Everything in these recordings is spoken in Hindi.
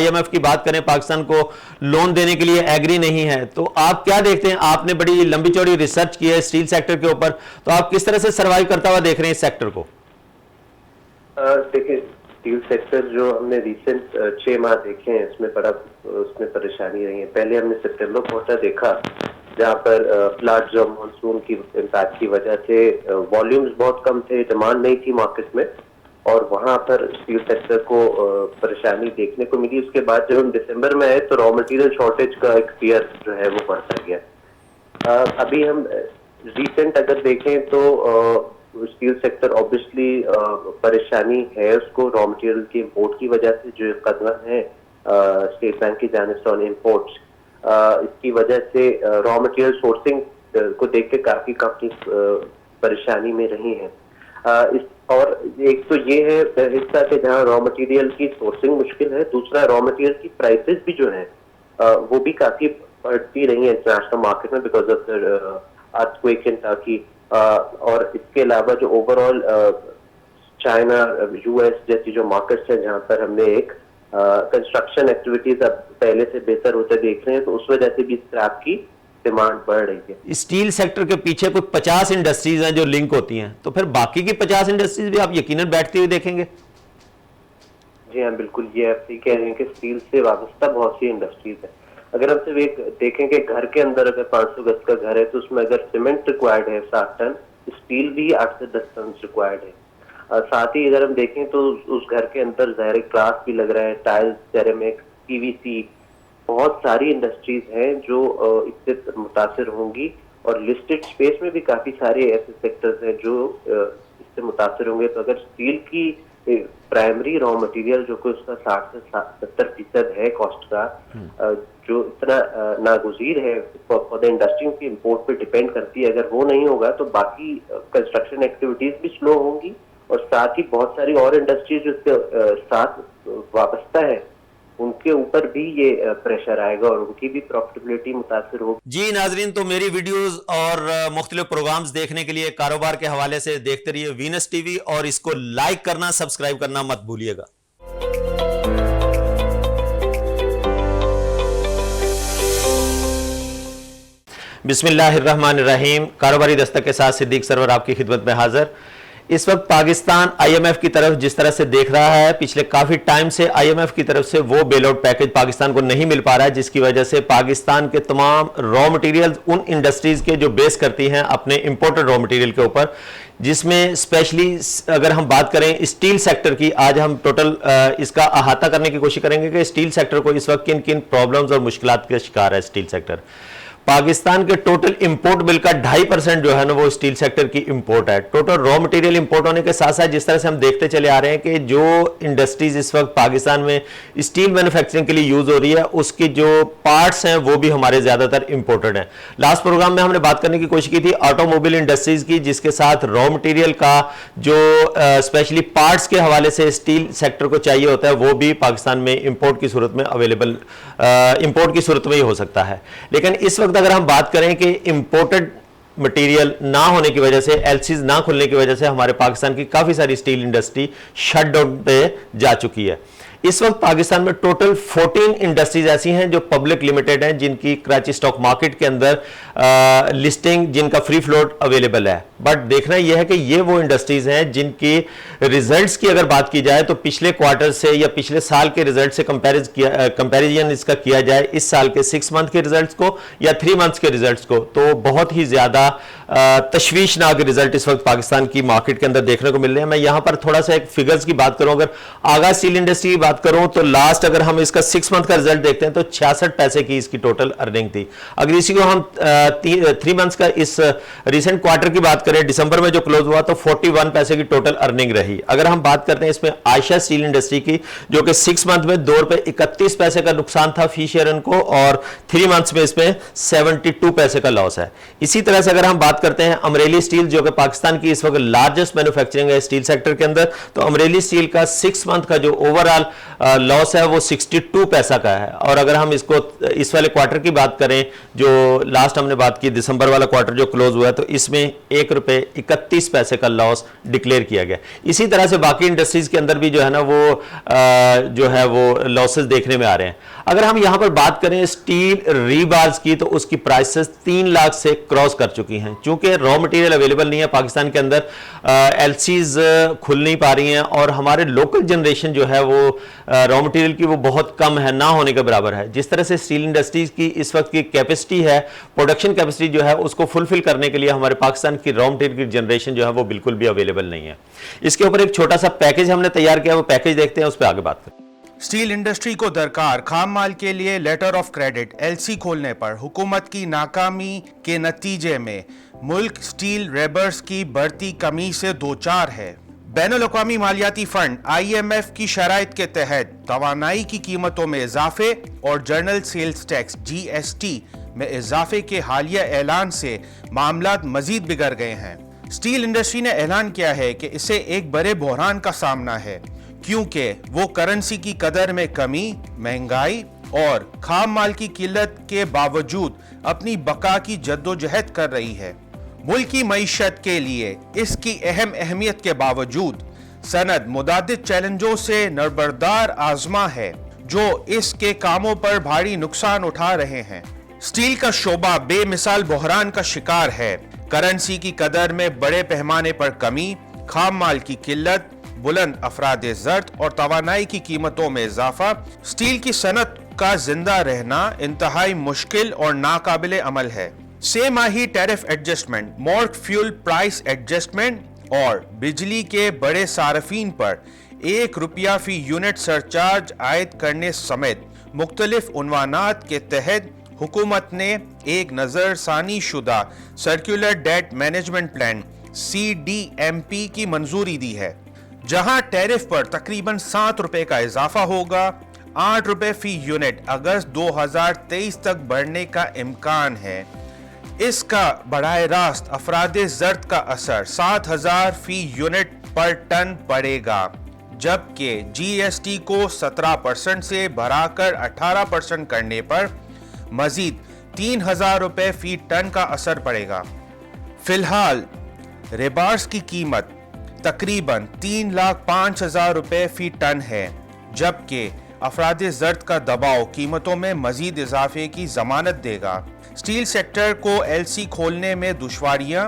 आईएमएफ की बात करें, पाकिस्तान को लोन देने के लिए एग्री नहीं है। तो आप क्या देखते हैं, आपने बड़ी लंबी चौड़ी रिसर्च की है स्टील सेक्टर के ऊपर, तो आप किस तरह से सर्वाइव करता हुआ देख रहे हैं इस सेक्टर को? देखिए, स्टील सेक्टर जो हमने रिसेंट 6 माह देखे हैं, उसमें परेशानी रही है। पहले हमने सितंबर क्वार्टर देखा जहाँ पर फ्लड्स और मानसून की इम्पैक्ट की वजह से वॉल्यूम्स बहुत कम थे, डिमांड नहीं थी मार्केट में, और वहां पर स्टील सेक्टर को परेशानी देखने को मिली। उसके बाद जब हम दिसंबर में आए तो रॉ मटेरियल शॉर्टेज का एक फियर जो है वो बढ़ता गया। अभी हम रिसेंट अगर देखें तो स्टील सेक्टर ऑब्वियसली परेशानी है उसको रॉ मटेरियल के इम्पोर्ट की वजह से, जो कदम है स्टेट बैंक की जानिब से ऑन इम्पोर्ट्स, इसकी वजह से रॉ मटेरियल सोर्सिंग को देख के काफी कंपनी परेशानी में रही हैं। और एक तो ये है हिस्सा कि जहाँ रॉ मटेरियल की सोर्सिंग मुश्किल है, दूसरा रॉ मटेरियल की प्राइसेस भी जो है वो भी काफी बढ़ती रही है इंटरनेशनल मार्केट में because of earthquake in Turkey. और इसके अलावा जो ओवरऑल चाइना, यूएस जैसी जो मार्केट्स हैं जहाँ पर हमने एक कंस्ट्रक्शन एक्टिविटीज अब पहले से बेहतर होते देख रहे हैं, तो उस वजह से भी स्क्रैप की डिमांड बढ़ रही है। स्टील सेक्टर के पीछे कुछ 50 इंडस्ट्रीज हैं जो लिंक होती हैं, तो फिर बाकी की 50 इंडस्ट्रीज भी आप यकीनन बैठते हुए देखेंगे? जी हाँ, बिल्कुल, ये आप सही कह रहे हैं कि स्टील से वाबस्ता बहुत सी इंडस्ट्रीज है। अगर हम सिर्फ एक देखें कि घर के अंदर अगर 500 गज का घर है तो उसमें अगर सीमेंट रिक्वायर्ड है 7 टन, स्टील भी 8 से 10 टन रिक्वायर्ड है। साथ ही अगर हम देखें तो उस घर के अंदर ज़ाहिर ग्लास भी लग रहा है, टाइल्स, सेरेमिक, पीवीसी, बहुत सारी इंडस्ट्रीज हैं जो इससे मुतासिर होंगी। और लिस्टेड स्पेस में भी काफी सारे ऐसे सेक्टर्स हैं जो इससे मुतासिर होंगे। तो अगर स्टील की प्राइमरी रॉ मटेरियल जो कि उसका 60 से 70% है कॉस्ट का, जो इतना नागुज़ीर है फॉर द इंडस्ट्री की इम्पोर्ट पे डिपेंड करती है, अगर वो नहीं होगा तो बाकी कंस्ट्रक्शन एक्टिविटीज भी स्लो होंगी। और साथ ही बहुत सारी और इंडस्ट्रीज जो इसके साथ वाबस्ता है उनके ऊपर भी ये प्रेशर आएगा और उनकी भी प्रॉफिटेबिलिटी मुतासिर होगी। जी नाजरीन, तो मेरी वीडियोस और मुख्तलिफ प्रोग्राम्स देखने के लिए कारोबार के हवाले से देखते रहिए वीनस टीवी, और इसको लाइक करना, सब्सक्राइब करना मत भूलिएगा। बिस्मिल्लाहिर्रहमानिर्रहीम। कारोबारी दस्तक के साथ सिद्दीक सरवर आपकी खिदमत में हाजिर। इस वक्त पाकिस्तान आईएमएफ की तरफ जिस तरह से देख रहा है, पिछले काफी टाइम से आईएमएफ की तरफ से वो बेल आउट पैकेज पाकिस्तान को नहीं मिल पा रहा है, जिसकी वजह से पाकिस्तान के तमाम रॉ मटेरियल उन इंडस्ट्रीज के जो बेस करती हैं अपने इंपोर्टेड रॉ मटेरियल के ऊपर, जिसमें स्पेशली अगर हम बात करें स्टील सेक्टर की, आज हम टोटल इसका अहाता करने की कोशिश करेंगे कि स्टील सेक्टर को इस वक्त किन किन प्रॉब्लम्स और मुश्किलात के शिकार है स्टील सेक्टर। पाकिस्तान के टोटल इंपोर्ट बिल का 2.5% जो है ना वो स्टील सेक्टर की इंपोर्ट है। टोटल रॉ मटेरियल इंपोर्ट होने के साथ साथ जिस तरह से हम देखते चले आ रहे हैं कि जो इंडस्ट्रीज इस वक्त पाकिस्तान में स्टील मैन्युफैक्चरिंग के लिए यूज हो रही है, उसकी जो पार्ट्स हैं वो भी हमारे ज्यादातर इंपोर्टेड हैं। लास्ट प्रोग्राम में हमने बात करने की कोशिश की थी ऑटोमोबाइल इंडस्ट्रीज की, जिसके साथ रॉ मटेरियल का जो स्पेशली पार्ट्स के हवाले से स्टील सेक्टर को चाहिए होता है वो भी पाकिस्तान में इंपोर्ट की सूरत में अवेलेबल, इंपोर्ट की सूरत में ही हो सकता है। लेकिन इस वक्त अगर हम बात करें कि इंपोर्टेड मटेरियल ना होने की वजह से, एलसीज ना खुलने की वजह से हमारे पाकिस्तान की काफी सारी स्टील इंडस्ट्री शटडाउन पे जा चुकी है। इस वक्त पाकिस्तान में टोटल 14 इंडस्ट्रीज ऐसी हैं जो पब्लिक लिमिटेड हैं, जिनकी कराची स्टॉक मार्केट के अंदर लिस्टिंग, जिनका फ्री फ्लोट अवेलेबल है। बट देखना यह है कि ये वो इंडस्ट्रीज हैं जिनकी रिजल्ट्स की अगर बात की जाए तो पिछले क्वार्टर से या पिछले साल के रिजल्ट से कंपैरिजन इसका किया जाए इस साल के 6 मंथ के रिजल्ट्स को या 3 मंथ्स के रिजल्ट्स को, तो बहुत ही ज्यादा तशवीशनाक रिजल्ट इस वक्त पाकिस्तान की मार्केट के अंदर देखने को मिल रहे हैं। मैं यहां पर थोड़ा सा एक फिगर्स की बात करूं, अगर आगा स्टील इंडस्ट्री की बात करूं तो लास्ट अगर हम इसका 6 मंथ का रिजल्ट देखते हैं तो 66 पैसे की इसकी टोटल अर्निंग थी। अगर इसी को हम 3 मंथ्स का इस रिसेंट क्वार्टर की बात करें, दिसंबर में जो क्लोज हुआ तो 41 पैसे की टोटल अर्निंग रही। अगर हम बात करते हैं इसमें आयशा स्टील इंडस्ट्री की, जो कि 6 मंथ में ₹2.31 पैसे का नुकसान था फी शेयर इनको, और 3 मंथ्स में इसमें 72 पैसे का लॉस है। इसी तरह से अगर हम बात करते हैं अमरेली स्टील, जो कि पाकिस्तान की इस वक्त लार्जेस्ट मैन्युफैक्चरिंग है स्टील सेक्टर के अंदर, तो अमरेली स्टील का 6 मंथ का जो ओवरऑल लॉस है वो 62 पैसा का है। और अगर हम इसको इस वाले क्वार्टर की बात करें, जो लास्ट हमने बात की दिसंबर वाला क्वार्टर जो क्लोज हुआ है, तो इसमें ₹1.31 का लॉस डिक्लेयर किया गया। इसी तरह से बाकी इंडस्ट्रीज के अंदर भी जो है ना वो जो है वो लॉसेस देखने में आ रहे हैं। अगर हम यहां पर बात करें स्टील रीबार्स की, तो उसकी प्राइसेस 3 लाख से क्रॉस कर चुकी हैं। चूंकि रॉ मटेरियल अवेलेबल नहीं है पाकिस्तान के अंदर, एलसीज खुल नहीं पा रही हैं और हमारे लोकल जनरेशन जो है वो रॉ मटेरियल की वो बहुत कम है, ना होने के बराबर है। जिस तरह से स्टील इंडस्ट्रीज की इस वक्त की कैपेसिटी है, प्रोडक्शन कैपेसिटी जो है, उसको फुलफिल करने के लिए हमारे पाकिस्तान की रॉ मटेरियल की जनरेशन जो है वो बिल्कुल भी अवेलेबल नहीं है। इसके ऊपर एक छोटा सा पैकेज हमने तैयार किया, वो पैकेज देखते हैं, उस पर आगे बात करते हैं। स्टील इंडस्ट्री को दरकार खाम माल के लिए लेटर ऑफ क्रेडिट एलसी खोलने पर हुकूमत की नाकामी के नतीजे में मुल्क स्टील रेबर्स की बढ़ती कमी से दो चार है। बैनुल अक़वामी मालियाती फंड IMF की शराइत के तहत तवानाई की कीमतों में इजाफे और जर्नल सेल्स टैक्स GST में इजाफे के हालिया ऐलान से मामलात मजीद बिगड़ गए हैं। स्टील इंडस्ट्री ने ऐलान किया है कि इसे एक बड़े बहरान का सामना है, क्योंकि वो करेंसी की कदर में कमी, महंगाई और खाम माल की किल्लत के बावजूद अपनी बका की जद्दोजहद कर रही है। मुल्क की मईशत के लिए इसकी अहमियत के बावजूद सनद मुतादिद चैलेंजों से नरबरदार आजमा है, जो इसके कामों पर भारी नुकसान उठा रहे हैं। स्टील का शोबा बेमिसाल बहरान का शिकार है। करेंसी की कदर में बड़े पैमाने पर कमी, खाम माल की किल्लत, बुलंद अफराद ज़र्द और तवानाई की कीमतों में इजाफा स्टील की सनत का जिंदा रहना इंतहाई मुश्किल और नाकाबिले अमल है। से माही टैरिफ एडजस्टमेंट, मोर्ट फ्यूल प्राइस एडजस्टमेंट और बिजली के बड़े सार्फिन पर ₹1 फी यूनिट सरचार्ज आयद करने समेत मुख्तलिफ उन्वानात के तहत हुकूमत ने एक नजरसानी शुदा circular debt management plan CDMP की मंजूरी दी है, जहां टैरिफ पर तकरीबन ₹7 का इजाफा होगा। ₹8 फी यूनिट अगस्त 2023 तक बढ़ने का इम्कान है। इसका बराह रास्त अफराद ज़र्द का असर 7,000 फी यूनिट पर टन पड़ेगा, जबकि GST को 17% से बढ़ाकर 18% करने पर मजीद ₹3,000 फी टन का असर पड़ेगा। फिलहाल रेबार्स की कीमत तकरीबन ₹3,05,000 फी टन है, जबकि अफराद ज़र्द का दबाव कीमतों में मजीद इजाफे की जमानत देगा। स्टील सेक्टर को LC खोलने में दुश्वारियां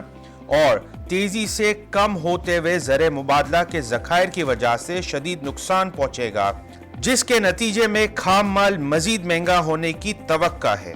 और तेजी से कम होते हुए ज़र मुबादला के ज़खायर की वजह से शदीद नुकसान पहुंचेगा, जिसके नतीजे में खाम माल मजीद महंगा होने की तवक्का है।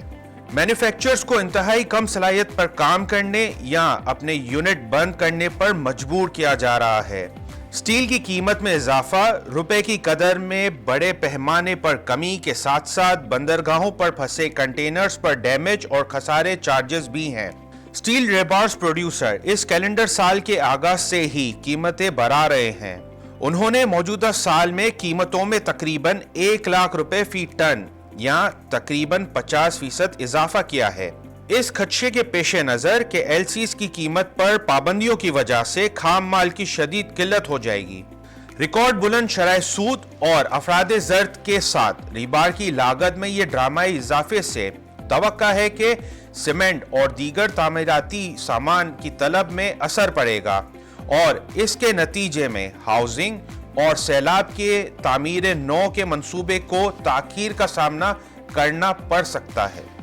मैन्युफैक्चरर्स को इंतहाई कम सलाहियत पर काम करने या अपने यूनिट बंद करने पर मजबूर किया जा रहा है। स्टील की कीमत में इजाफा, रुपए की कदर में बड़े पैमाने पर कमी के साथ साथ बंदरगाहों पर फंसे कंटेनर्स पर डैमेज और खसारे चार्जेस भी हैं। स्टील रेबार्स प्रोड्यूसर इस कैलेंडर साल के आगाज से ही कीमतें बढ़ा रहे हैं। उन्होंने मौजूदा साल में कीमतों में तकरीबन ₹1 लाख फी टन या तकरीबन 50% इजाफा किया है। इस खदशे के पेश नजर के LCs की कीमत पर पाबंदियों की वजह से खाम माल की शदीद किल्लत हो जाएगी। रिकॉर्ड बुलंद शरह सूद और अफराद ज़र्द के साथ रीबार की लागत में ये ड्रामाई इजाफे से तवक्का है कि सीमेंट और दीगर तामीराती सामान की तलब में असर पड़ेगा और इसके नतीजे में हाउसिंग और सैलाब के तामीर नौ के मंसूबे को ताखीर का सामना करना पड़ सकता है।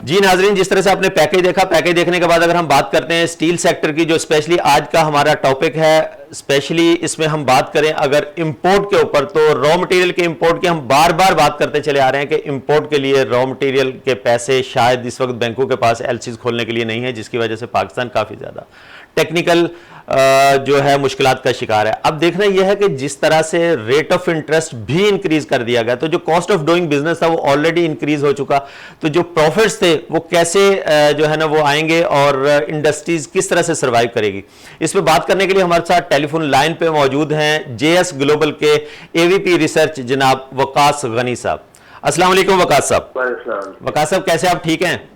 जी नाजरीन, जिस तरह से आपने पैकेज देखा, पैकेज देखने के बाद अगर हम बात करते हैं स्टील सेक्टर की, जो स्पेशली आज का हमारा टॉपिक है, स्पेशली इसमें हम बात करें अगर इंपोर्ट के ऊपर, तो रॉ मटेरियल के इंपोर्ट की हम बार बार बात करते चले आ रहे हैं कि इंपोर्ट के लिए रॉ मटेरियल के पैसे शायद इस वक्त बैंकों के पास LCs खोलने के लिए नहीं है, जिसकी वजह से पाकिस्तान काफी ज्यादा टेक्निकल जो है मुश्किलात का शिकार है। अब देखना यह है कि जिस तरह से रेट ऑफ इंटरेस्ट भी इंक्रीज कर दिया गया, तो जो कॉस्ट ऑफ डूइंग बिजनेस था वो ऑलरेडी इंक्रीज हो चुका, तो जो प्रॉफिट्स थे वो कैसे जो है ना वो आएंगे और इंडस्ट्रीज किस तरह से सर्वाइव करेगी। इस पे बात करने के लिए हमारे साथ टेलीफोन लाइन पे मौजूद हैं JS ग्लोबल के AVP रिसर्च जनाब वकास गनी साहब। अस्सलाम वालेकुम वकास साहब। वालेकुम। वकास साहब कैसे, आप ठीक हैं?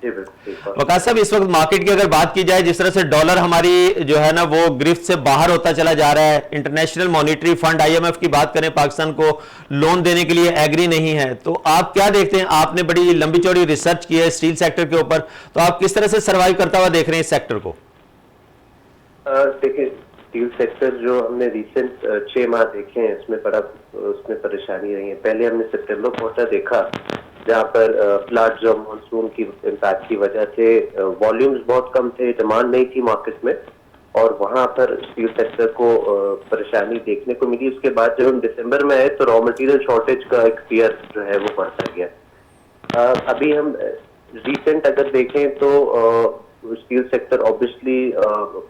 जी बिल्कुल। वकास साहब, इस वक्त मार्केट की अगर बात की जाए, जिस तरह से डॉलर हमारी जो है ना वो गिरफ्त से बाहर होता चला जा रहा है, इंटरनेशनल मॉनिटरी फंड आईएमएफ की बात करें, पाकिस्तान को लोन देने के लिए एग्री नहीं है, तो आप क्या देखते हैं? आपने बड़ी लंबी चौड़ी रिसर्च की है स्टील सेक्टर के ऊपर, तो आप किस तरह से सर्वाइव करता हुआ देख रहे हैं इस सेक्टर को? देखिए, स्टील सेक्टर जो हमने रिसेंट 6 माह देखे हैं, उसमें परेशानी रही है। पहले हमने सितंबर क्वार्टर देखा जहाँ पर फ्लड जो मानसून की इम्पैक्ट की वजह से वॉल्यूम्स बहुत कम थे, डिमांड नहीं थी मार्केट में, और वहां पर स्टील सेक्टर को परेशानी देखने को मिली। उसके बाद जब हम दिसंबर में आए तो रॉ मटेरियल शॉर्टेज का एक फियर जो है वो बढ़ता गया। अभी हम रिसेंट अगर देखें तो स्टील सेक्टर ऑब्वियसली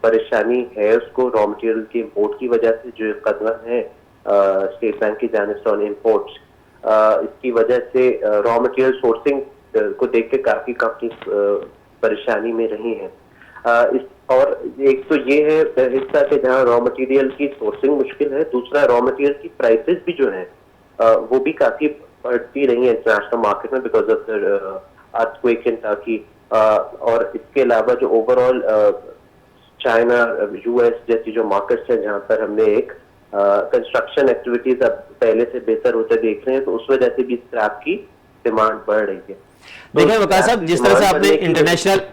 परेशानी है उसको रॉ मटेरियल के इंपोर्ट की वजह से, जो कदम है स्टेट बैंक की जानिब से ऑन इम्पोर्ट्स, इसकी वजह से रॉ मटेरियल सोर्सिंग को देख के काफी कंपनी परेशानी में रही हैं। और एक तो ये है हिस्सा कि जहाँ रॉ मटेरियल की सोर्सिंग मुश्किल है, दूसरा रॉ मटेरियल की प्राइसेस भी जो है वो भी काफी बढ़ती रही है इंटरनेशनल मार्केट में because of earthquake in Turkey. और इसके अलावा जो ओवरऑल चाइना, यूएस जैसी जो मार्केट्स हैं जहाँ पर हमने एक कंस्ट्रक्शन एक्टिविटीज अब पहले से बेहतर होते देख रहे हैं, तो उस वजह से भी स्क्रैप की डिमांड बढ़ रही है। देखिए वकास साहब, जिस तरह से आपने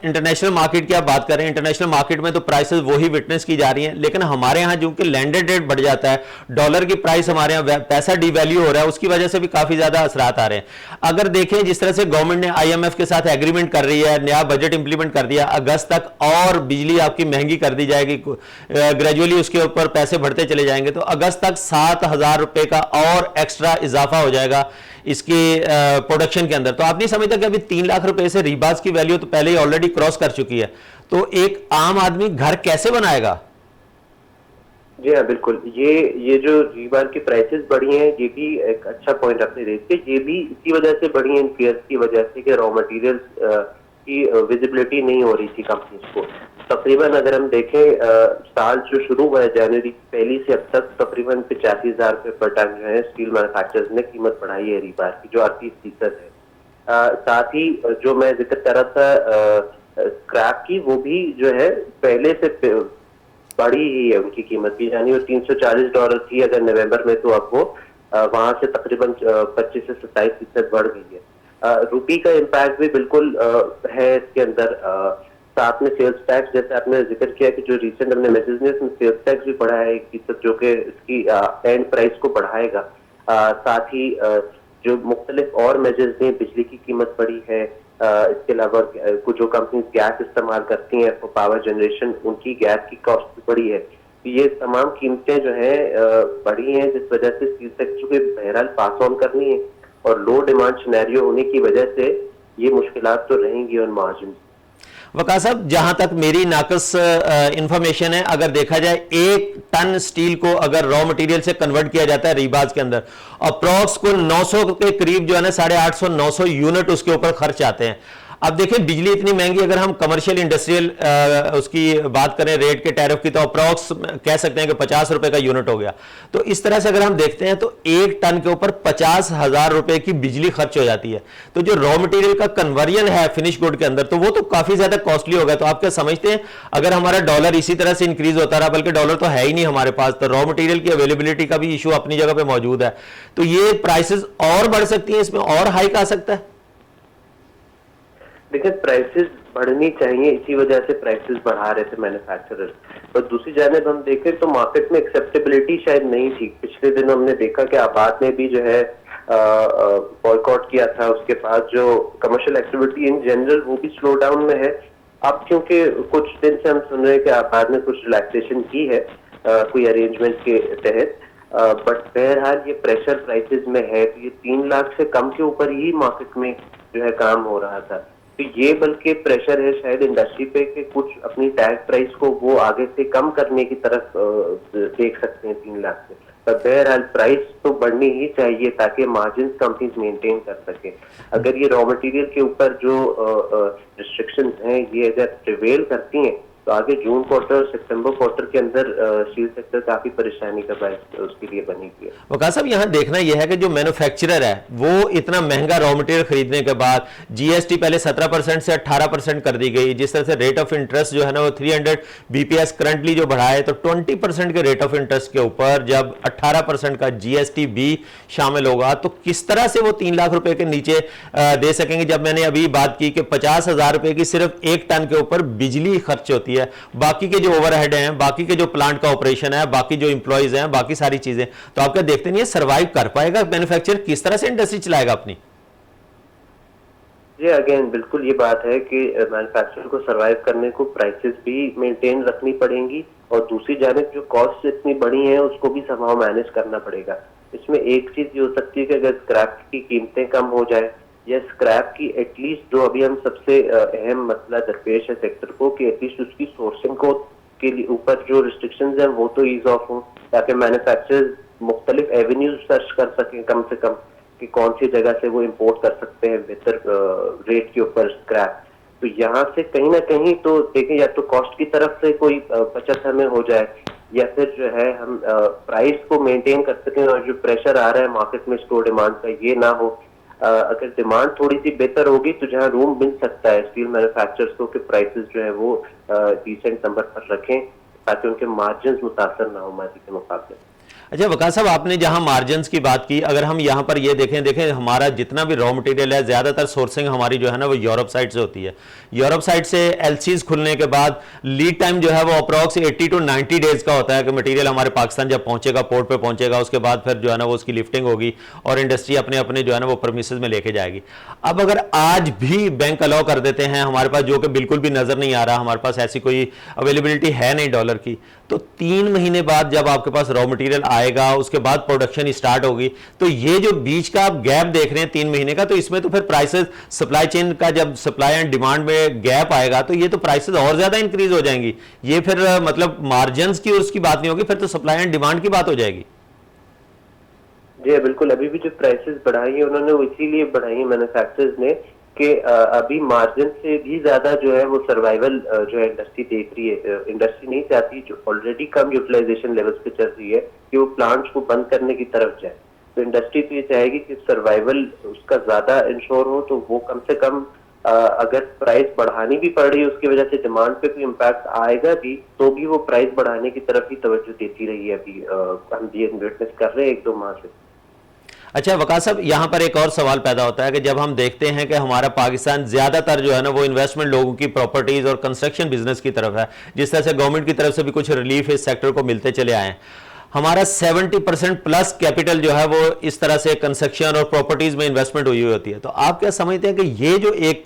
इंटरनेशनल मार्केट की आप बात कर रहे हैं, इंटरनेशनल मार्केट में तो प्राइसेस वही विटनेस की जा रही हैं, लेकिन हमारे यहाँ जो कि लैंडेड रेट बढ़ जाता है, डॉलर की प्राइस हमारे यहाँ पैसा डिवैल्यू हो रहा है, उसकी वजह से भी काफी ज्यादा असरात आ रहे हैं। अगर देखें जिस तरह से गवर्नमेंट ने आईएमएफ के साथ एग्रीमेंट कर रही है, नया बजट इंप्लीमेंट कर दिया, अगस्त तक और बिजली आपकी महंगी कर दी जाएगी, ग्रेजुअली उसके ऊपर पैसे बढ़ते चले जाएंगे, तो अगस्त तक 7,000 रुपए का और एक्स्ट्रा इजाफा हो जाएगा इसके प्रोडक्शन के अंदर। तो आप नहीं समझता कि अभी 3 लाख रुपए से रीबाज की वैल्यू तो पहले ही ऑलरेडी क्रॉस कर चुकी है, तो एक आम आदमी घर कैसे बनाएगा? जी हाँ बिल्कुल, ये जो रीबार की प्राइसेस बढ़ी हैं, ये भी एक अच्छा पॉइंट आपने रेज किया। ये भी इसी वजह से बढ़ी है, इन फेयर्स की वजह से कि रॉ मटेरियल्स की विजिबिलिटी नहीं हो रही थी कंपनीज को। तकरीबन अगर हम देखें साल जो शुरू हुआ है जनवरी पहली से अब तक, तकरीबन 85,000 रुपये पर टन जो है स्टील मैन्युफैक्चरर्स ने कीमत बढ़ाई है रीबार की, जो 38% है। साथ ही जो मैं जिक्र कर रहा था स्क्रैप की, वो भी जो है पहले से बढ़ी ही है उनकी कीमत भी, यानी वो $340 थी अगर नवंबर में, तो अब वो वहां से तकरीबन 25 से 27% बढ़ गई है। रुपी का इम्पैक्ट भी बिल्कुल है इसके अंदर। साथ में सेल्स टैक्स, जैसे आपने जिक्र किया कि जो रिसेंट हमने मैसेज में, उसमें सेल्स टैक्स भी बढ़ा है 1%, जो कि इसकी एंड प्राइस को बढ़ाएगा। साथ ही जो मुख्तलिफ और मेजर्स हैं, बिजली की कीमत बढ़ी है, इसके अलावा कुछ जो कंपनी गैस इस्तेमाल करती हैं फॉर पावर जनरेशन, उनकी गैस की कॉस्ट भी बढ़ी है। तो ये तमाम कीमतें जो है बढ़ी हैं, जिस वजह से स्टील सेक्टर को बहरहाल पास ऑन करनी है, और लो डिमांड सिनेरियो होने की वजह से ये मुश्किलात तो रहेंगी ऑन मार्जिन। वकास साहब, जहां तक मेरी नाकस इंफॉर्मेशन है, अगर देखा जाए 1 टन स्टील को अगर रॉ मटेरियल से कन्वर्ट किया जाता है रीबाज के अंदर, अप्रॉक्स को 900 के करीब जो है ना 850-900 यूनिट उसके ऊपर खर्च आते हैं। अब देखिए बिजली इतनी महंगी, अगर हम कमर्शियल इंडस्ट्रियल उसकी बात करें रेट के टैरिफ की, तो अप्रॉक्स कह सकते हैं कि 50 रुपए का यूनिट हो गया। तो इस तरह से अगर हम देखते हैं तो 1 टन के ऊपर 50,000 रुपए की बिजली खर्च हो जाती है। तो जो रॉ मटेरियल का कन्वर्जन है फिनिश गुड के अंदर, तो वो तो काफी ज्यादा कॉस्टली हो गया। तो आप क्या समझते हैं अगर हमारा डॉलर इसी तरह से इंक्रीज होता रहा, बल्कि डॉलर तो है ही नहीं हमारे पास, तो रॉ मटेरियल की अवेलेबिलिटी का भी इशू अपनी जगह पे मौजूद है, तो ये प्राइसेस और बढ़ सकती है, इसमें और हाइक आ सकता है? देखिए प्राइसेस बढ़नी चाहिए, इसी वजह से प्राइसेस बढ़ा रहे थे मैन्युफैक्चरर्स, पर दूसरी जानिब हम देखें तो मार्केट में एक्सेप्टेबिलिटी शायद नहीं थी। पिछले दिन हमने देखा कि आबाद ने भी जो है बॉयकॉट किया था, उसके बाद जो कमर्शियल एक्टिविटी इन जनरल वो भी स्लो डाउन में है। अब क्योंकि कुछ दिन से हम सुन रहे हैं कि आबाद ने कुछ रिलैक्सेशन की है कोई अरेंजमेंट के तहत, बट बहरहाल ये प्रेशर प्राइसेस में है। तो ये 3 लाख से कम के ऊपर ही मार्केट में जो है काम हो रहा था, तो ये बल्कि प्रेशर है शायद इंडस्ट्री पे कि कुछ अपनी टैग प्राइस को वो आगे से कम करने की तरफ देख सकते हैं 3 लाख से। पर बहरहाल प्राइस तो बढ़नी ही चाहिए ताकि मार्जिन कंपनीज मेंटेन कर सके। अगर ये रॉ मटेरियल के ऊपर जो रिस्ट्रिक्शंस हैं ये अगर प्रिवेल करती हैं तो आगे जून क्वार्टर सितंबर क्वार्टर के अंदर स्टील सेक्टर काफी परेशानी का बायस उसके लिए बनेगी। वकास साहब, यहाँ देखना यह है कि जो मैन्युफैक्चरर है वो इतना महंगा रॉ मटेरियल खरीदने के बाद जीएसटी पहले 17% से 18% कर दी गई, जिस तरह से रेट ऑफ इंटरेस्ट जो है ना वो 300 बीपीएस करंटली जो बढ़ा है, तो 20% के रेट ऑफ इंटरेस्ट के ऊपर जब 18% का जीएसटी भी शामिल होगा तो किस तरह से वो 3 लाख रुपए के नीचे दे सकेंगे। जब मैंने अभी बात की कि 50,000 रुपए की सिर्फ एक टन के ऊपर बिजली खर्च होती है, बाकी के जो ओवरहेड हैं, बाकी के जो प्लांट का ऑपरेशन है, बाकी जो इंप्लॉइज हैं, बाकी सारी चीजें, तो आप क्या देखते नहीं है सर्वाइव कर पाएगा मैन्युफैक्चरर? किस तरह से इंडस्ट्री चलाएगा अपनी? जी अगेन बिल्कुल ये बात है कि मैन्युफैक्चरर को सरवाइव करने को प्राइसेस भी मेंटेन रखनी पड़ेंगी और दूसरी जानिब जो कॉस्ट इतनी बड़ी है उसको भी संभाव मैनेज करना पड़ेगा। इसमें एक चीज ये हो सकती है कि अगर स्क्रैप की कीमतें कम हो जाए या स्क्रैप की एटलीस्ट जो अभी हम सबसे अहम मसला दरपेश है सेक्टर को कि एटलीस्ट उसकी सोर्सिंग को के ऊपर जो रिस्ट्रिक्शंस हैं वो तो ईज ऑफ हो, ताकि मैन्युफैक्चरर्स मुख्तलिफ एवेन्यूज सर्च कर सकें कम से कम कि कौन सी जगह से वो इंपोर्ट कर सकते हैं बेहतर रेट के ऊपर स्क्रैप। तो यहाँ से कहीं ना कहीं तो देखें या तो कॉस्ट की तरफ से कोई बचत हमें हो जाए या फिर जो है हम प्राइस को मेंटेन कर सकें और जो प्रेशर आ रहा है मार्केट में स्टोर डिमांड का ये ना हो। अगर डिमांड थोड़ी सी बेहतर होगी तो जहाँ रूम मिल सकता है स्टील मैन्युफैक्चरर्स को कि प्राइसेस जो है वो डिसेंट नंबर पर रखें ताकि उनके मार्जिन मुतासर ना हो मार्जिन के मुकाबले। अच्छा वकास साहब, आपने जहां मार्जिन्स की बात की, अगर हम यहां पर ये देखें हमारा जितना भी रॉ मटेरियल है ज्यादातर सोर्सिंग हमारी जो है ना वो यूरोप साइड से होती है। यूरोप साइड से एलसीज खुलने के बाद लीड टाइम जो है वो अप्रॉक्स 80 to 90 डेज का होता है कि मटेरियल हमारे पाकिस्तान जब पहुंचेगा, पोर्ट पे पहुंचेगा, उसके बाद फिर जो है ना वो उसकी लिफ्टिंग होगी और इंडस्ट्री अपने अपने जो है ना वो परमिसेस में लेके जाएगी। अब अगर आज भी बैंक अलाउ कर देते हैं हमारे पास, जो कि बिल्कुल भी नजर नहीं आ रहा, हमारे पास ऐसी कोई अवेलेबिलिटी है नहीं डॉलर की, तो 3 महीने बाद जब आपके पास रॉ मटेरियल आएगा उसके बाद प्रोडक्शन स्टार्ट होगी, तो ये जो बीच का आप गैप देख रहे हैं 3 महीने का, तो इसमें तो फिर प्राइसेस सप्लाई चेन का जब सप्लाई एंड डिमांड में गैप आएगा तो ये तो प्राइसेस और ज्यादा इंक्रीज हो जाएंगी। ये फिर मतलब मार्जिन की और उसकी बात नहीं होगी, फिर तो सप्लाई एंड डिमांड की बात हो जाएगी। जी बिल्कुल, अभी भी जो प्राइसेस बढ़ाई है उन्होंने वो इसीलिए बढ़ाई है मैन्युफैक्चरर्स ने कि अभी मार्जिन से भी ज्यादा जो है वो सर्वाइवल जो है इंडस्ट्री देख रही है। इंडस्ट्री नहीं चाहती जो ऑलरेडी कम यूटिलाइजेशन लेवल्स पे चल रही है कि वो प्लांट्स को बंद करने की तरफ जाए। तो इंडस्ट्री तो ये चाहेगी कि सर्वाइवल उसका ज्यादा इंश्योर हो, तो वो कम से कम अगर प्राइस बढ़ानी भी पड़ रही है उसकी वजह से डिमांड पे कोई इम्पैक्ट आएगा भी तो भी वो प्राइस बढ़ाने की तरफ ही तवज्जो देती रही है। अभी हम ये विटनेस कर रहे हैं 1-2 माह से। अच्छा वकास साहब, यहां पर एक और सवाल पैदा होता है कि जब हम देखते हैं कि हमारा पाकिस्तान ज्यादातर जो है ना वो इन्वेस्टमेंट लोगों की प्रॉपर्टीज और कंस्ट्रक्शन बिजनेस की तरफ है, जिस तरह से गवर्नमेंट की तरफ से भी कुछ रिलीफ इस सेक्टर को मिलते चले आए हैं, हमारा 70% प्लस कैपिटल जो है वो इस तरह से कंस्ट्रक्शन और प्रॉपर्टीज में इन्वेस्टमेंट हुई होती है। तो आप क्या समझते हैं कि ये जो एक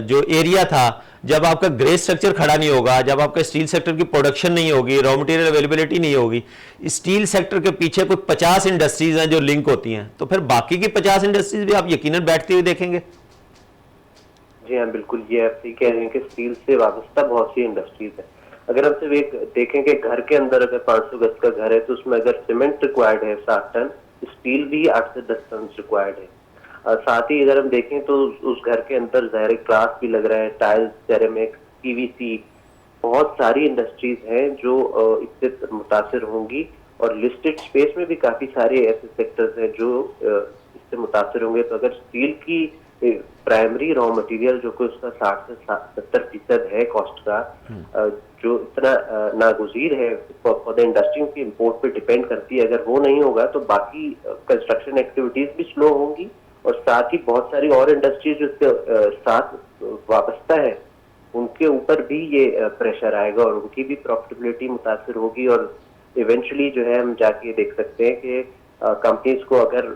जो एरिया था जब आपका ग्रे स्ट्रक्चर खड़ा नहीं होगा, जब आपका स्टील सेक्टर की प्रोडक्शन नहीं होगी, रॉ मटेरियल अवेलेबिलिटी नहीं होगी, स्टील सेक्टर के पीछे कोई 50 इंडस्ट्रीज हैं जो लिंक होती हैं, तो फिर बाकी की 50 इंडस्ट्रीज भी आप यकीनन बैठते हुए देखेंगे? जी हाँ बिल्कुल, ये आप सही कह रहे हैं कि स्टील से वाबस्ता बहुत सी इंडस्ट्रीज है। अगर हम सिर्फ एक देखें कि घर के अंदर अगर 500 गज का घर है तो उसमें अगर सीमेंट रिक्वायर्ड है 7 टन, स्टील भी 8 से 10 टन रिक्वायर्ड है। साथ ही अगर हम देखें तो उस घर के अंदर ज़ाहिर ग्लास भी लग रहा है, टाइल्स, सेरेमिक, पीवीसी, बहुत सारी इंडस्ट्रीज हैं जो इससे मुतासिर होंगी और लिस्टेड स्पेस में भी काफी सारे ऐसे सेक्टर्स हैं जो इससे मुतासिर होंगे। तो अगर स्टील की प्राइमरी रॉ मटेरियल जो कि उसका 60 से 70% है कॉस्ट का, जो इतना नागुज़ीर है फॉर द इंडस्ट्री की इम्पोर्ट पे डिपेंड करती है, अगर वो नहीं होगा तो बाकी कंस्ट्रक्शन एक्टिविटीज भी स्लो होंगी और साथ ही बहुत सारी और इंडस्ट्रीज जो इसके साथ वाबस्ता है उनके ऊपर भी ये प्रेशर आएगा और उनकी भी प्रॉफिटेबिलिटी मुतासिर होगी। और इवेंचुअली जो है हम जाके देख सकते हैं कि कंपनीज को अगर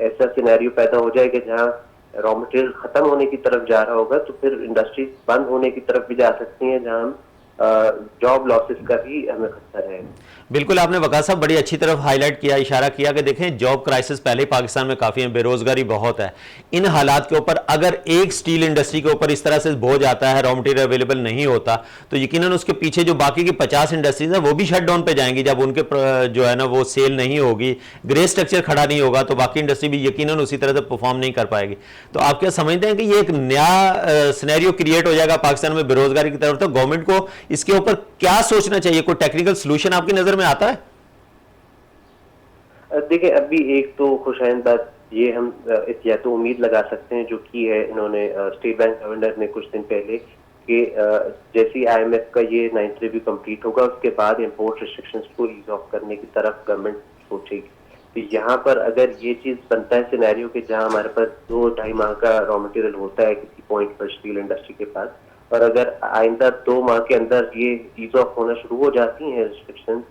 ऐसा सिनेरियो पैदा हो जाए कि जहाँ रॉ मटेरियल खत्म होने की तरफ जा रहा होगा तो फिर इंडस्ट्रीज बंद होने की तरफ भी जा सकती हैं, जहाँ हम जॉब लॉसेस का भी हमें खतरा है। बिल्कुल, आपने वकास साहब बड़ी अच्छी तरफ हाईलाइट किया, इशारा किया कि देखें जॉब क्राइसिस पहले ही पाकिस्तान में काफ़ी है, बेरोजगारी बहुत है। इन हालात के ऊपर अगर एक स्टील इंडस्ट्री के ऊपर इस तरह से बोझ आता है, रॉ मटेरियल अवेलेबल नहीं होता, तो यकीनन उसके पीछे जो बाकी की 50 इंडस्ट्रीज हैं वो भी शट डाउन पे जाएंगी। जब उनके जो है ना वो सेल नहीं होगी, ग्रे स्ट्रक्चर खड़ा नहीं होगा, तो बाकी इंडस्ट्री भी यकीनन उसी तरह से परफॉर्म नहीं कर पाएगी। तो आप क्या समझते हैं कि ये एक नया सिनेरियो क्रिएट हो जाएगा पाकिस्तान में बेरोजगारी की तरफ? तो गवर्नमेंट को इसके ऊपर क्या सोचना चाहिए? कोई टेक्निकल सोल्यूशन आपकी नजर में आता है? देखिए, अभी एक तो खुशहाल बात ये हम या तो उम्मीद लगा सकते हैं जो की है इन्होंने स्टेट बैंक गवर्नर ने कुछ दिन पहले कि जैसे IMF का ये 9th रिव्यू कंप्लीट होगा उसके बाद इंपोर्ट रिस्ट्रिक्शंस को ईज ऑफ करने की तरफ गवर्नमेंट सोचेगी। तो यहाँ पर अगर ये चीज बनता है सिनेरियो कि जहाँ हमारे पास 2-2.5 माह का रॉ मटेरियल होता है किसी पॉइंट पर स्टील इंडस्ट्री के पास, और अगर आइंदा 2 माह के अंदर ये ईज ऑफ होना शुरू हो जाती हैं रिस्ट्रिक्शन,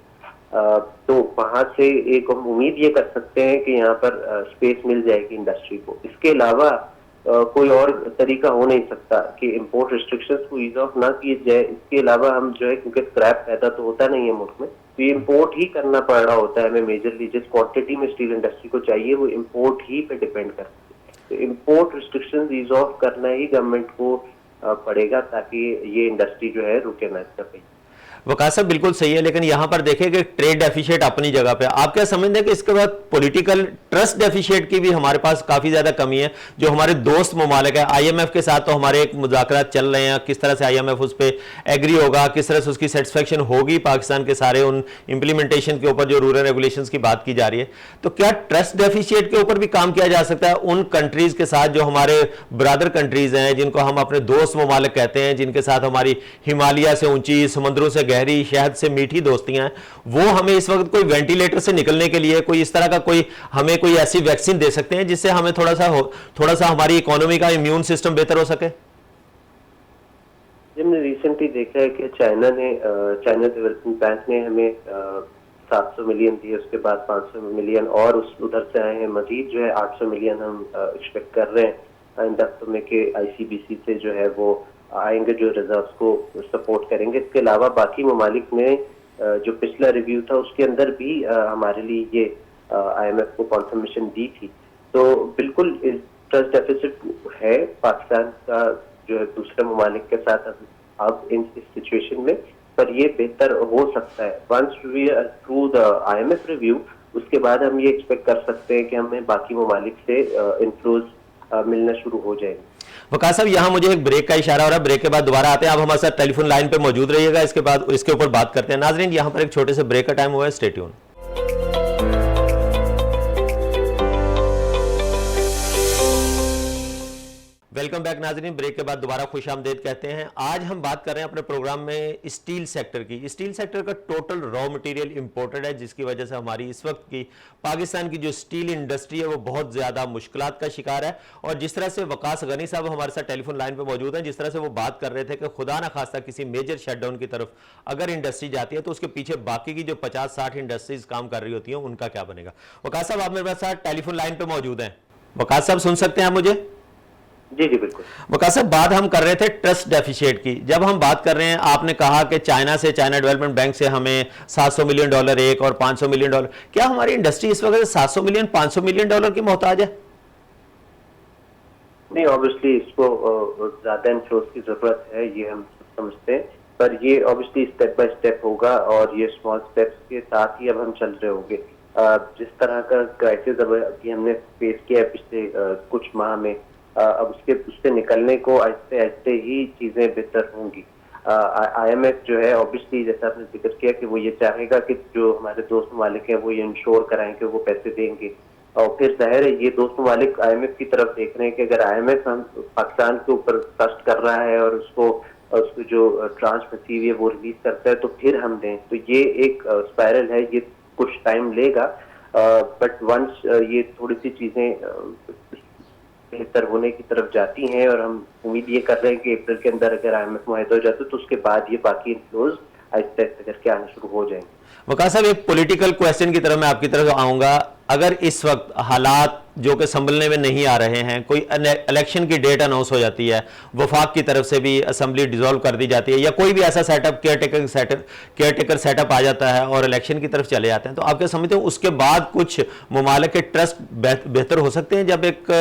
तो वहां से एक हम उम्मीद ये कर सकते हैं कि यहाँ पर स्पेस मिल जाएगी इंडस्ट्री को। इसके अलावा कोई और तरीका हो नहीं सकता कि इंपोर्ट रिस्ट्रिक्शंस को ईज ऑफ ना किए जाए। इसके अलावा हम जो है, क्योंकि स्क्रैप पैदा तो होता नहीं है मुल्क में, तो ये इम्पोर्ट ही करना पड़ रहा होता है हमें मेजरली। जिस क्वांटिटी में स्टील इंडस्ट्री को चाहिए वो इम्पोर्ट ही पे डिपेंड करती है। तो इम्पोर्ट रिस्ट्रिक्शंस ईज ऑफ करना ही गवर्नमेंट को पड़ेगा ताकि ये इंडस्ट्री जो है रुके ना कर पाए। वकास साहब बिल्कुल सही है, लेकिन यहां पर देखें कि ट्रेड डेफिशिएट अपनी जगह पे, आप क्या समझते हैं कि इसके बाद पॉलिटिकल ट्रस्ट डेफिशिएट की भी हमारे पास काफी ज्यादा कमी है? जो हमारे दोस्त ममालिक है, IMF के साथ तो हमारे एक मुज़ाकरात चल रहे हैं, किस तरह से IMF उस पर एग्री होगा, किस तरह से उसकी सेटिस्फेक्शन होगी पाकिस्तान के सारे उन इंप्लीमेंटेशन के ऊपर जो रूरल रेगुलेशंस की बात की जा रही है। तो क्या ट्रस्ट डेफिशिएट के ऊपर भी काम किया जा सकता है उन कंट्रीज के साथ जो हमारे ब्रदर कंट्रीज हैं, जिनको हम अपने दोस्त ममालिक कहते हैं, जिनके साथ हमारी हिमालय से ऊंची, समुद्रों से गहरी, शहद से मीठी दोस्तियां हैं? वो हमें इस वक्त कोई वेंटिलेटर से निकलने के लिए कोई इस तरह का हमें कोई ऐसी वैक्सीन दे सकते हैं जिससे हमें थोड़ा सा हमारी इकोनॉमी का इम्यून सिस्टम बेहतर हो सके? हमने रिसेंटली देखा है कि चाइना डेवलपमेंट बैंक ने हमें 700 मिलियन दिए, उसके बाद 500 मिलियन और उधर से आए हैं मजीद जो है 800 मिलियन हम एक्सपेक्ट कर रहे हैं आइंदा हफ्तों में कि ICBC से जो है वो आएंगे जो रिजर्व्स को सपोर्ट करेंगे। इसके अलावा बाकी ममालिक ने जो पिछला रिव्यू था उसके अंदर भी हमारे लिए ये IMF को कॉन्फर्मेशन दी थी। तो बिल्कुल ट्रस्ट डेफिसिट है पाकिस्तान का जो है दूसरे ममालिक के साथ अब इस सिचुएशन में, पर ये बेहतर हो सकता है। Once we are through the IMF review, उसके बाद हम ये एक्सपेक्ट कर सकते हैं कि हमें बाकी ममालिक से इनफ्लोज मिलना शुरू हो जाएंगे। वकास साहब, यहां मुझे एक ब्रेक का इशारा हो रहा है, ब्रेक के बाद दोबारा आते हैं। आप हमारे साथ टेलीफोन लाइन पे मौजूद रहिएगा, इसके बाद इसके ऊपर बात करते हैं। नाजरीन, यहां पर एक छोटे से ब्रेक का टाइम हुआ है, स्टे ट्यून। वेलकम बैक नाजरीन, ब्रेक के बाद दोबारा खुशामदीद कहते हैं। आज हम बात कर रहे हैं अपने प्रोग्राम में स्टील सेक्टर की। स्टील सेक्टर का टोटल रॉ मटेरियल इंपोर्टेड है, जिसकी वजह से हमारी इस वक्त की पाकिस्तान की जो स्टील इंडस्ट्री है वो बहुत ज्यादा मुश्किलात का शिकार है। और जिस तरह से वकास गनी साहब हमारे साथ टेलीफोन लाइन पे मौजूद हैं, जिस तरह से वो बात कर रहे थे कि खुदा ना खास्ता किसी मेजर शटडाउन की तरफ अगर इंडस्ट्री जाती है तो उसके पीछे बाकी की जो 50-60 इंडस्ट्रीज काम कर रही होती हैं उनका क्या बनेगा। वकास साहब, आप मेरे साथ टेलीफोन लाइन पे मौजूद हैं। वकास साहब, सुन सकते हैं आप मुझे? जी जी बिल्कुल। वकास साहब, बात हम कर रहे थे ट्रस्ट डेफिशिएट की। जब हम बात कर रहे हैं, आपने कहा कि चाइना डेवलपमेंट बैंक से हमें $700 मिलियन एक और $500 मिलियन, क्या हमारी इंडस्ट्री इस वक्त $700 मिलियन $500 मिलियन की मोहताज है? नहीं, ऑब्वियसली इसको ज्यादा इनफ्लोज की जरूरत है, ये हम समझते हैं, पर ये ऑब्वियसली स्टेप बाय स्टेप होगा और ये स्मॉल स्टेप्स के साथ ही अब हम चल रहे होंगे। जिस तरह का क्राइसिस अभी हमने फेस किया पिछले कुछ माह में, अब उससे निकलने को आहिस्ते आहिस्ते ही चीजें बेहतर होंगी। IMF जो है ऑब्वियसली, जैसा आपने जिक्र किया, कि वो ये चाहेगा कि जो हमारे दोस्त ममालिक हैं वो ये इंश्योर कराएं कि वो पैसे देंगे, और फिर जाहिर है ये दोस्त ममालिक IMF की तरफ देख रहे हैं कि अगर IMF हम पाकिस्तान के ऊपर ट्रस्ट कर रहा है और उसको जो ट्रांस फंसी हुई है वो रिलीज करता है तो फिर हम दें। तो ये एक स्पाइरल है, ये कुछ टाइम लेगा, बट वंस ये थोड़ी सी चीजें बेहतर होने की तरफ जाती हैं और हम उम्मीद ये कर रहे हैं कि अप्रैल के अंदर अगर IMF मुहैया हो जाता है तो उसके बाद ये बाकी इनफ्लोज आहिस्ते आहिस्ते करके आने शुरू हो जाएंगे। वकास साहब, एक पॉलिटिकल क्वेश्चन की तरफ मैं आपकी तरफ आऊंगा। अगर इस वक्त हालात जो कि संभलने में नहीं आ रहे हैं, कोई इलेक्शन की डेट अनाउंस हो जाती है, वफाक की तरफ से भी असेंबली डिसॉल्व कर दी जाती है, या कोई भी ऐसा सेटअप केयर टेकर सेटअप आ जाता है और इलेक्शन की तरफ चले जाते हैं, तो आप क्या समझते हो उसके बाद कुछ ममालिक के ट्रस्ट बेहतर हो सकते हैं? जब एक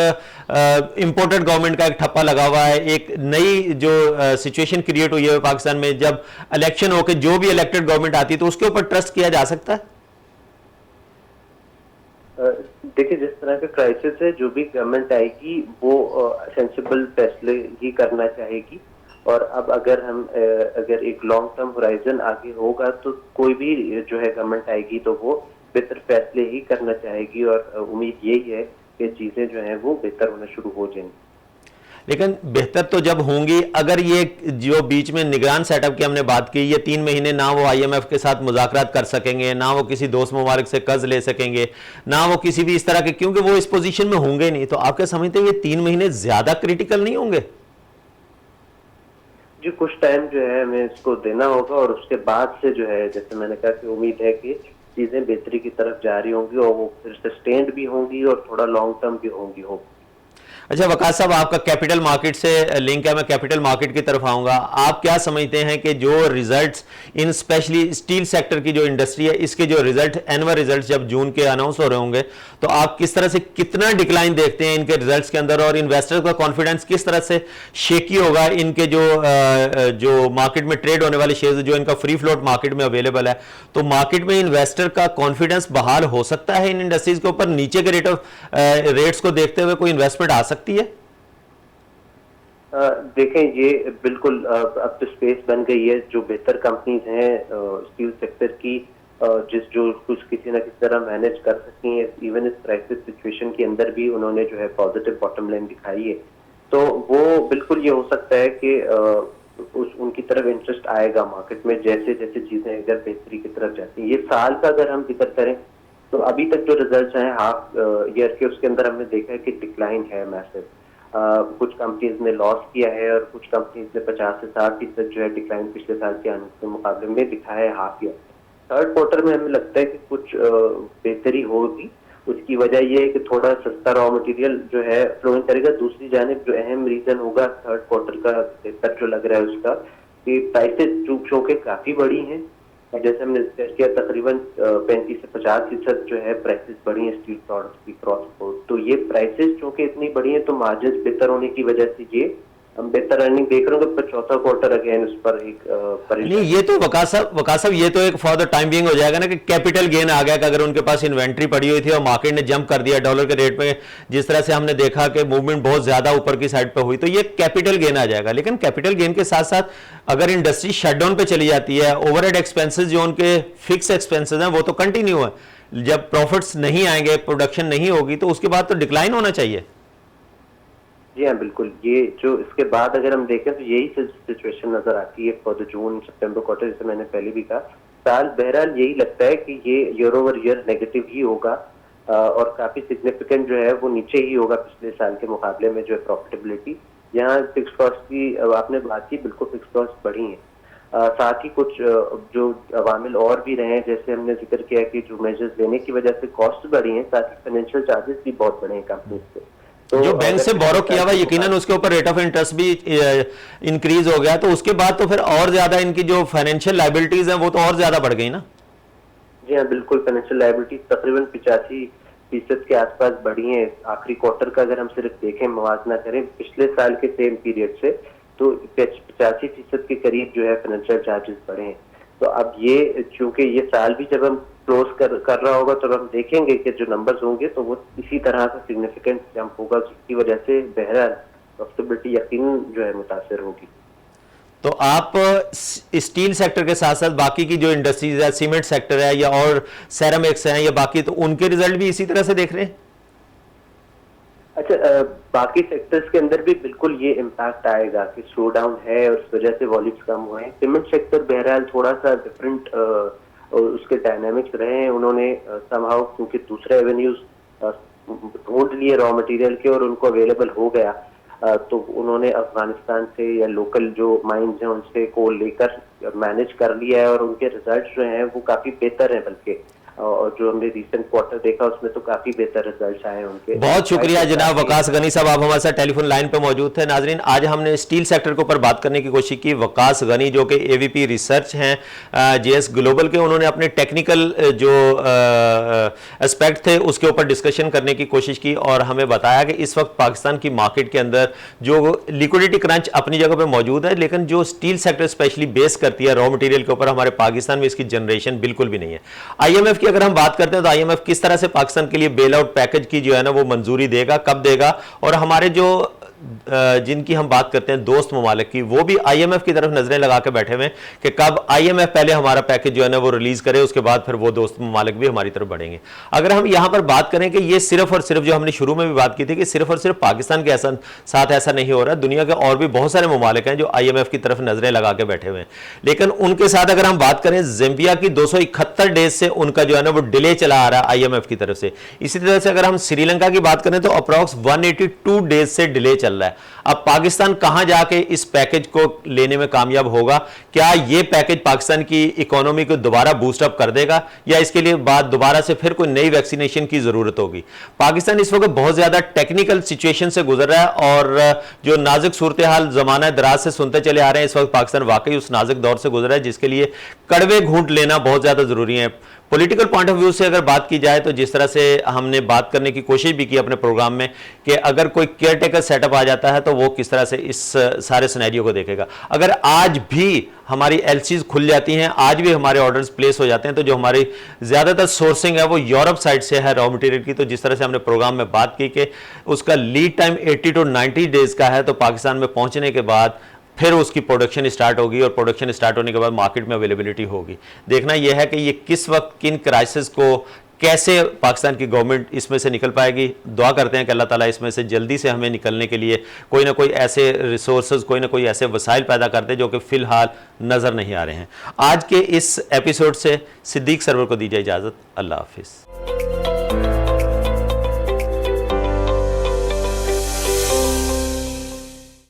इंपोर्टेड गवर्नमेंट का एक ठप्पा लगा हुआ है, एक नई जो सिचुएशन क्रिएट हुई है पाकिस्तान में, जब इलेक्शन होकर जो भी इलेक्टेड गवर्नमेंट आती है तो उसके ऊपर ट्रस्ट किया जा सकता है? देखिए, जिस तरह का क्राइसिस है, जो भी गवर्नमेंट आएगी वो सेंसिबल फैसले ही करना चाहेगी। और अब अगर एक लॉन्ग टर्म होराइजन आगे होगा तो कोई भी जो है गवर्नमेंट आएगी तो वो बेहतर फैसले ही करना चाहेगी, और उम्मीद यही है कि चीजें जो है वो बेहतर होना शुरू हो जाएंगी। लेकिन बेहतर तो जब होंगी, अगर ये जो बीच में निगरान सेटअप की हमने बात की, ये 3 महीने ना वो आईएमएफ के साथ मुज़ाकरात कर सकेंगे, ना वो किसी दोस्त ममालिक से कर्ज ले सकेंगे, ना वो किसी भी इस तरह के, क्योंकि वो इस पोजीशन में होंगे नहीं, तो आप क्या समझते हैं ये 3 महीने ज्यादा क्रिटिकल नहीं होंगे? जी, कुछ टाइम जो है हमें इसको देना होगा, और उसके बाद से जो है, जैसे मैंने कहा कि उम्मीद है कि चीजें बेहतरी की तरफ जारी होंगी, और वो फिर सस्टेन्ड भी होंगी और थोड़ा लॉन्ग टर्म भी होंगी। अच्छा वकास साहब, आपका कैपिटल मार्केट से लिंक है, मैं कैपिटल मार्केट की तरफ आऊंगा। आप क्या समझते हैं कि जो results in specially steel sector की जो इंडस्ट्री है, इसके जो रिजल्ट एनुअल रिजल्ट्स जब जून के अनाउंस हो रहे होंगे, तो आप किस तरह से कितना डिक्लाइन देखते हैं इनके रिजल्ट्स के अंदर, और इन्वेस्टर का कॉन्फिडेंस किस तरह से शेकी होगा इनके जो मार्केट में ट्रेड होने वाले शेयर्स, जो इनका फ्री फ्लोट मार्केट में अवेलेबल है, तो मार्केट में इन्वेस्टर का कॉन्फिडेंस बहाल हो सकता है इन इंडस्ट्रीज के ऊपर? नीचे के रेट्स को देखते हुए कोई इन्वेस्टमेंट आ सकती है? देखें, ये बिल्कुल अब तो स्पेस बन गई है। जो बेहतर कंपनीज हैं स्टील सेक्टर की, जो कुछ किसी ना किसी तरह मैनेज कर सकती हैं, इवन इस क्राइसिस सिचुएशन के अंदर भी उन्होंने जो है पॉजिटिव बॉटम लाइन दिखाई है, तो वो बिल्कुल ये हो सकता है कि उनकी तरफ इंटरेस्ट आएगा मार्केट में, जैसे जैसे चीजें अगर बेहतरी की तरफ जाती हैं। ये साल का अगर हम जिक्र करें तो अभी तक जो रिजल्ट्स हैं हाफ ईयर के, उसके अंदर हमने देखा है कि डिक्लाइन है मैसिव। कुछ कंपनीज ने लॉस किया है, और कुछ कंपनीज ने 50 से 60% जो है डिक्लाइन पिछले साल के आने के मुकाबले में दिखाया है हाफ ईयर। थर्ड क्वार्टर में हमें लगता है कि कुछ बेहतरी होगी। उसकी वजह यह है कि थोड़ा सस्ता रॉ मटेरियल जो है फ्लोइंग करेगा। दूसरी जानिब जो अहम रीजन होगा थर्ड क्वार्टर का बेहतर जो लग रहा है उसका, कि प्राइसेस चूक के काफी बढ़ी हैं, और जैसे हमने डिस्कस किया तकरीबन 35 से 50% जो है प्राइसेस बढ़ी हैं स्टील प्रोडक्ट्स की क्रॉस बोर्ड। तो ये प्राइसेस चूंकि इतनी बढ़ी हैं, तो मार्जिन बेहतर होने की वजह से ये हम बेहतर अर्निंग देख रहे हैं। तो चौथा क्वार्टर अगेन उस पर एक नहीं, ये तो वकास साहब ये तो एक फॉर द टाइम बीइंग हो जाएगा ना कि कैपिटल गेन आ गया, कि अगर उनके पास इन्वेंट्री पड़ी हुई थी और मार्केट ने जंप कर दिया डॉलर के रेट में, जिस तरह से हमने देखा कि मूवमेंट बहुत ज्यादा ऊपर की साइड पे हुई, तो ये कैपिटल गेन आ जाएगा। लेकिन कैपिटल गेन के साथ साथ अगर इंडस्ट्री शटडाउन पे चली जाती है, ओवरहेड एक्सपेंसेस जो उनके फिक्स एक्सपेंसेस हैं वो तो कंटिन्यू है, जब प्रॉफिट्स नहीं आएंगे, प्रोडक्शन नहीं होगी, तो उसके बाद तो डिक्लाइन होना चाहिए। जी हाँ, बिल्कुल। ये जो इसके बाद अगर हम देखें तो यही सिचुएशन नजर आती है for the June September quarter, जैसे मैंने पहले भी कहा। साल बहरहाल यही लगता है कि ये ईयर ओवर ईयर नेगेटिव ही होगा, और काफी सिग्निफिकेंट जो है वो नीचे ही होगा पिछले साल के मुकाबले में जो है प्रॉफिटेबिलिटी। यहाँ फिक्स कॉस्ट की आपने बात की, बिल्कुल फिक्स कॉस्ट बढ़ी है। साथ ही कुछ जो अवामिल और भी रहे हैं, जैसे हमने जिक्र किया कि जो मेजर्स लेने की वजह से कॉस्ट बढ़ी है, साथ ही फाइनेंशियल चार्जेस भी बहुत बढ़े हैं कंपनी से। तो जो बैंक से बोरो किया हुआ यकीनन उसके ऊपर रेट ऑफ इंटरेस्ट भी इंक्रीज हो गया, तो उसके बाद तो फिर और ज्यादा इनकी जो फाइनेंशियल लायबिलिटीज हैं वो तो और ज्यादा बढ़ गई ना? जी हाँ, बिल्कुल। फाइनेंशियल लायबिलिटीज तकरीबन 85% के आसपास बढ़ी है आखिरी क्वार्टर का। अगर हम सिर्फ देखें, मवाजना करें पिछले साल के सेम पीरियड से, तो 85% के करीब जो है फाइनेंशियल चार्जेस बढ़े हैं। तो अब ये चूंकि ये साल भी जब हम क्लोज कर रहा होगा, तो हम देखेंगे कि जो नंबर्स होंगे तो वो इसी तरह का सिग्निफिकेंट जंप होगा, जिसकी वजह से बहरहाल प्रॉफिटेबिलिटी यकीनन जो है मुतासिर होगी। तो आप स्टील सेक्टर के साथ साथ बाकी की जो इंडस्ट्रीज है, सीमेंट सेक्टर है या और सेरामिक्स हैं या बाकी, तो उनके रिजल्ट भी इसी तरह से देख रहे हैं? अच्छा, बाकी सेक्टर्स के अंदर भी बिल्कुल ये इम्पैक्ट आएगा कि स्लो डाउन है और उस वजह से वॉल्यूम्स कम हुए हैं। सीमेंट सेक्टर बहरहाल थोड़ा सा डिफरेंट उसके डायनामिक्स रहे हैं। उन्होंने समहाउ क्योंकि दूसरे एवेन्यूज ढूंढ लिए रॉ मटेरियल के और उनको अवेलेबल हो गया, तो उन्होंने अफगानिस्तान से या लोकल जो माइंस हैं उनसे कोल लेकर मैनेज कर लिया है, और उनके रिजल्ट्स जो हैं वो काफी बेहतर हैं। बल्कि और जो हमने रिसेंट क्वार्टर देखा उसमें तो काफी बेहतर रिजल्ट आए उनके। बहुत शुक्रिया जनाब वकास गनी साहब, आप हमारे साथ टेलीफोन लाइन पे मौजूद थे। नाजरीन, आज हमने स्टील सेक्टर के ऊपर बात करने की कोशिश की। वकास गनी जो कि एवीपी रिसर्च हैं जेएस ग्लोबल के, उन्होंने अपने टेक्निकल जो एस्पेक्ट थे उसके ऊपर डिस्कशन करने की कोशिश की और हमें बताया कि इस वक्त पाकिस्तान की मार्केट के अंदर जो लिक्विडिटी क्रंच अपनी जगह पे मौजूद है, लेकिन जो स्टील सेक्टर स्पेशली बेस करती है रॉ मटेरियल के ऊपर, हमारे पाकिस्तान में इसकी जनरेशन बिल्कुल भी नहीं है। आईएमएफ की अगर हम बात करते हैं तो आईएमएफ किस तरह से पाकिस्तान के लिए बेल आउट पैकेज की जो है ना वो मंजूरी देगा, कब देगा, और हमारे जो जिनकी हम बात करते हैं दोस्त ममालिक की, वो भी आईएमएफ की तरफ नजरें लगा के बैठे हुए हैं कि कब आईएमएफ पहले हमारा पैकेज जो है ना वो रिलीज करे, उसके बाद फिर वो दोस्त ममालिक भी हमारी तरफ बढ़ेंगे। अगर हम यहां पर बात करें कि ये सिर्फ और सिर्फ जो हमने शुरू में भी बात की थी कि सिर्फ और सिर्फ पाकिस्तान के साथ ऐसा नहीं हो रहा, दुनिया के और भी बहुत सारे ममालिक हैं जो आईएमएफ की तरफ नजरें लगा के बैठे हुए हैं। लेकिन उनके साथ अगर हम बात करें, ज़ाम्बिया की 271 डेज से उनका जो है ना वो डिले चला आ रहा है आईएमएफ की तरफ से। इसी तरह से अगर हम श्रीलंका की बात करें तो अप्रॉक्स 182 डेज से डिले चल रहा है। अब पाकिस्तान कहां जाके इस पैकेज को लेने में कामयाब होगा? क्या यह पैकेज पाकिस्तान की इकोनॉमी को दोबारा बूस्ट अप कर देगा या इसके लिए बाद दोबारा से फिर कोई नई वैक्सीनेशन की जरूरत होगी? पाकिस्तान इस वक्त बहुत ज्यादा टेक्निकल सिचुएशन से गुजर रहा है और जो नाजुक सूरत हाल जमाना दराज से सुनते चले आ रहे हैं, इस वक्त पाकिस्तान वाकई उस नाजुक दौर से गुजर रहा है जिसके लिए कड़वे घूंट लेना बहुत ज्यादा जरूरी है। पॉलिटिकल पॉइंट ऑफ व्यू से अगर बात की जाए तो जिस तरह से हमने बात करने की कोशिश भी की अपने प्रोग्राम में कि अगर कोई केयर टेकर सेटअप आ जाता है तो वो किस तरह से इस सारे सिनेरियो को देखेगा। अगर आज भी हमारी एलसीज खुल जाती हैं, आज भी हमारे ऑर्डर्स प्लेस हो जाते हैं, तो जो हमारी ज़्यादातर सोर्सिंग है वो यूरोप साइड से है रॉ मटेरियल की, तो जिस तरह से हमने प्रोग्राम में बात की कि उसका लीड टाइम 80 to 90 डेज का है, तो पाकिस्तान में पहुंचने के बाद फिर उसकी प्रोडक्शन स्टार्ट होगी और प्रोडक्शन स्टार्ट होने के बाद मार्केट में अवेलेबिलिटी होगी। देखना यह है कि ये किस वक्त किन क्राइसिस को कैसे पाकिस्तान की गवर्नमेंट इसमें से निकल पाएगी। दुआ करते हैं कि अल्लाह ताला इसमें से जल्दी से हमें निकलने के लिए कोई ना कोई ऐसे रिसोर्सेज, कोई ना कोई ऐसे वसाइल पैदा कर दे जो कि फ़िलहाल नज़र नहीं आ रहे हैं। आज के इस एपिसोड से सिद्दीक सरवर को दीजिए इजाज़त। अल्लाह हाफिज़।